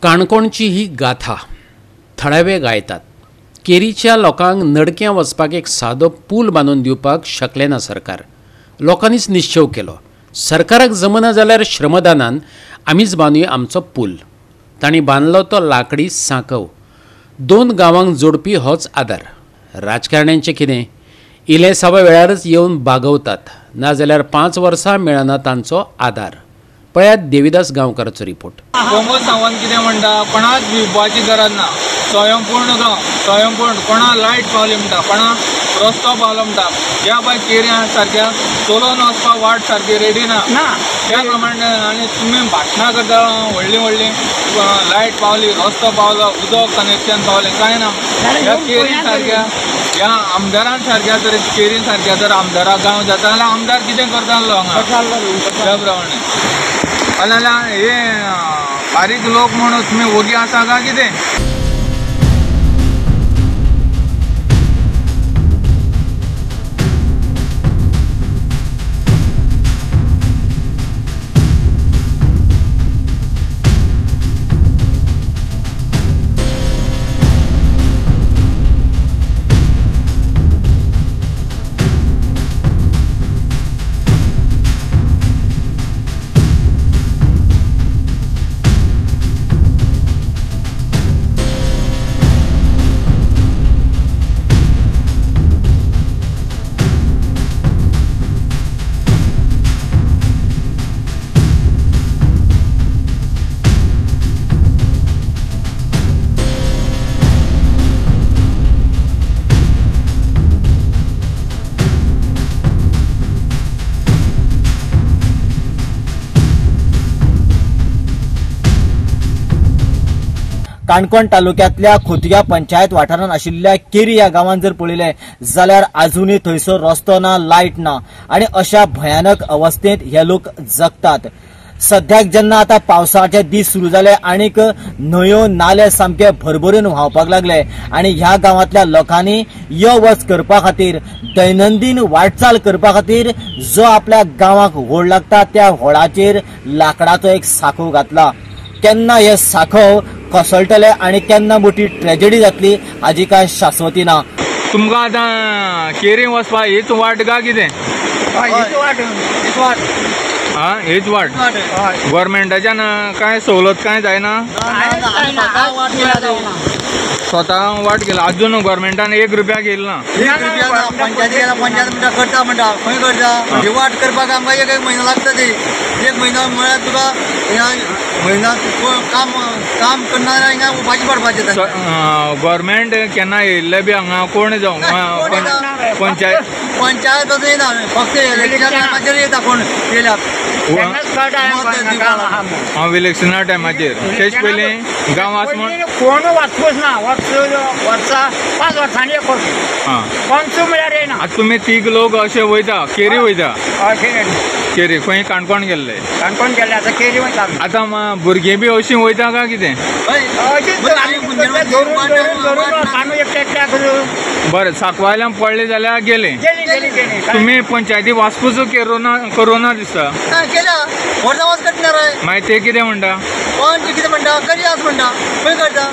काणकोणची ही गाथा थळावे गायतात. केरीच्या लोकांक नडक्या वचपाक एक सादो पूल बांदून दिवपाक शकले ना सरकार. लोकांनीच निश्चय केलो, सरकाराक जमना जाल्यार श्रमदानान आमीच बांदुया आमचो पूल. तांणी बांदलो तो लाकडी सांकव. 2 गांवांक जोडपी होच आदार. राजकारण्यांचें कितें? इले सवा वेळारच येवन बागवतात, नाजाल्यार 5 वर्सां मेळना तांचो आदार. पळयात देविदास गांवकाराचो रिपोर्ट. प्रमोद सावंत कितें म्हणटा, कोणाच भिवपाची गरज ना. स्वयंपूर्ण गांव, स्वयंपूर्ण. कोणा लायट पावली म्हणटा, कोणा रस्तो पावलो म्हणटा. ह्या पळय केऱ्यां सारक्या चलोवन वचपाक वाट सारकी रेडी ना. त्या प्रमाणे आनी तुमी भाशणां करता व्हडली व्हडली, लायट पावली, रस्तो पावलो, उदक कनेक्शन पावलें, कांय ना. ह्या केरी सारक्या, ह्या आमदारां सारक्या जर केरी सारक्या जर आमदाराक गांव जाता जाल्यार आमदार कितें करता आसलो हांगा त्या प्रमाणे. जाल्यार हे बारीक लोक म्हणून तुमी ओगी आसा काय कितें? काणकोण तालुक्यातल्या खोतिगांव पंचायत वाठारांत आशिल्ल्या केरी ह्या गांवांत जर पळयलें जाल्यार आजुनय थंयसर रस्तो ना, लायट ना आनी अशा भयानक अवस्थेंत हे लोक जगतात. सद्याक जेन्ना आता पावसाचे दीस सुरू जाले आनीक न्हंयो नाले सामके भरभरून व्हांवपाक लागले आनी ह्या गांवांतल्या लोकांनी यो वच करपा खातीर, दैनंदीन वाटचाल करपा खातीर जो आपल्या गांवाक व्होळ लागता त्या व्होळाचेर लाकडाचो एक सांखो घातला. केन्ना हे सांखव कोसळटले आनी केन्ना मोठी ट्रेजेडी जातली हाजी काय शाश्वती ना. तुमकां आतां केरी वचपाक हीच वाट काय कितें? हीच वाट. गव्हर्मेंटाच्यान काय सवलत काय जायना? स्वता वाट केला अजून गव्हर्मेंटान 1 रुपया केला ना. पंचायत म्हणटा करता म्हणटा खंय करता. ही वाट करपाक आमकां एक म्हयनो लागता. ती 1 म्हयनो म्हळ्यार तुका म्हयना काम करना हिंगा उपाशी पडपाचें. गव्हर्मेंट केन्ना येयल्ले बी हांगा कोण जावं पंचायत येना, फक्त इलेक्शनाचेर येता कोण येयल्यार. इलेक्शना टायमाचेर तेच पयलीं गांव आसा म्हण कोण वाचपूच ना. वर्सां 5 वर्सांनी एक पंच म्हळ्यार येना. आतां तुमी 3 लोक अशे वयता, केरी वयता. केरी खंय काणकोण गेल्ले? काणकोण गेल्ले आतां केरी वयता. आतां भुरगीं बी अशीं वयता काय कितें? बरें, साकवायल्यान पडले जाल्यार गेले. तुमी पंचायती वाचपूच करोना दिसता. मागीर ते कितें म्हणटा? कितें म्हणटा करी आस म्हणटा खंय करता.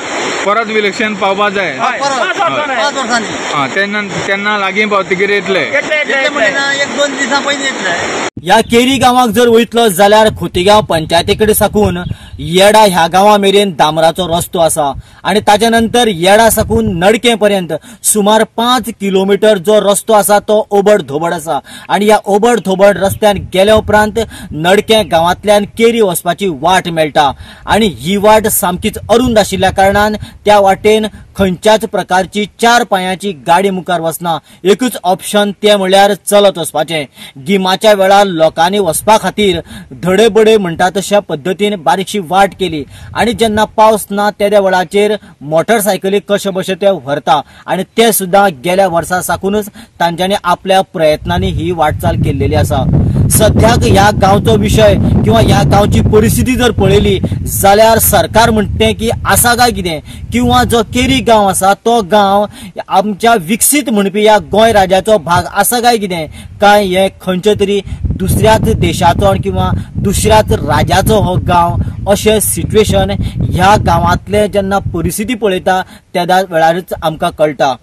परत इलेक्शन पावपा जाय. 5 वर्सांनी तेन्ना लागीं पावतकीर येतले. 1-2 दिसां पयलीं येतले. ह्या केरी गांवाक जर वयतलो जाल्यार खोतिगांव पंचायतीकडे साकून येडा ह्या गांवा मेरेन डांबराचो रस्तो आसा आनी ताच्या नंतर येडा साकून नडके पर्यंत सुमार 5 किलोमीटर जो रस्तो आसा तो ओबड धोबड आसा. आनी ह्या ओबड धोबड रस्त्यान गेल्या उपरांत नडके गांवांतल्यान केरी वचपाची वाट मेळटा आनी ही वाट सामकीच अरुंद आशिल्ल्या कारणान त्या वाटेन खंयच्याच प्रकारची 4 पांयाची गाडी मुखार वचना. एकूच ऑप्शन ते म्हळ्यार चलत वचपाचें. गिमाच्या वेळार लोकांनी वचपा खातीर धडेबडे म्हणटा तशा पद्दतीन बारीकशी वाट केली आनी जेन्ना पावस ना त्या वेळाचेर मोटरसायकली कशे बशे ते व्हरता आनी ते सुद्दां गेल्या वर्सा साकूनच तांच्यांनी आपल्या प्रयत्नांनी ही वाटचाल केल्लेली आसा. सध्याक ह्या गांवचो विषय किंवा ह्या गांवची परिस्थिती जर पळयली जाल्यार सरकार म्हणटे की आसा काय कितें, किंवा जो केरी गांव आसा तो गांव आमच्या विकसीत म्हणपी ह्या गोंय राज्याचो भाग आसा काय कितें, काय हे खंयचे तरी दुसऱ्याच देशाचो किंवा दुसऱ्याच राज्याचो हो गांव, अशें सिच्युएशन ह्या गांवांतले जेन्ना परिस्थिती पळयता त्या वेळारच आमकां कळटा।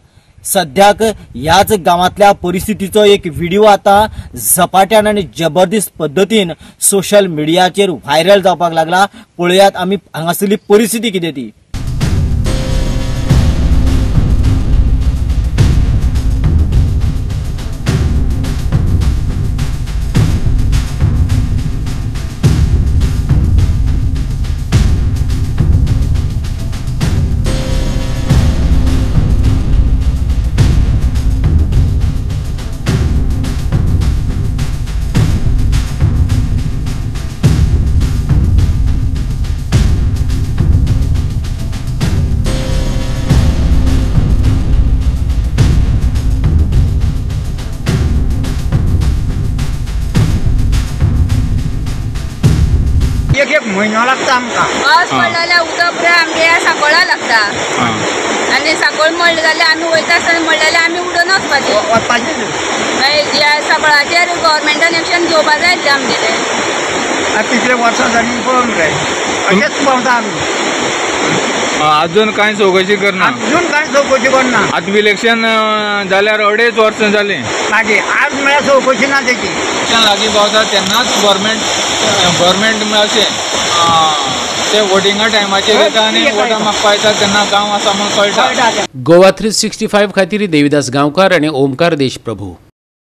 सध्याक ह्याच गांवांतल्या परिस्थितीचो एक व्हिडिओ आता झपाट्यान आनी जबरदस्त पद्दतीन सोशल मिडियाचेर व्हायरल जावपाक लागला। पळयात आमी हांगासरली परिस्थिती कितें ती। एक म्हयनो लागता आमकां। पावस पडलो जाल्यार उदक पुराय आमच्या सांकळा लागता आनी सांकळ मळ्ळी जाल्यार आमी वयता आसतना मळ्ळी जाल्यार आमी उडोवन वचपाचें। मागीर ह्या सांकळाचेर गव्हर्मेंटान एक्शन घेवपाक जाय आमचें तें। तितले वर्सां जालीं पळोवन काय अशेंच पावता आमी। अजून कांय चौकशी करना, अजून कांय चौकशी करना। आतां इलेक्शन जाल्यार 2.5 वर्सां जालीं, मागीर आज म्हळ्यार चौकशी ना तेची। इलेक्शन लागीं पावता तेन्नाच गव्हर्मेंट म्हळ्यार अशें ते वोटिंगा टायमाचेर येता आनी वोटां मागपाक येता तेन्ना गांव आसा म्हूण कळटा। गोवा 365 खातीर देविदास गांवकार आनी ओमकार देशप्रभू।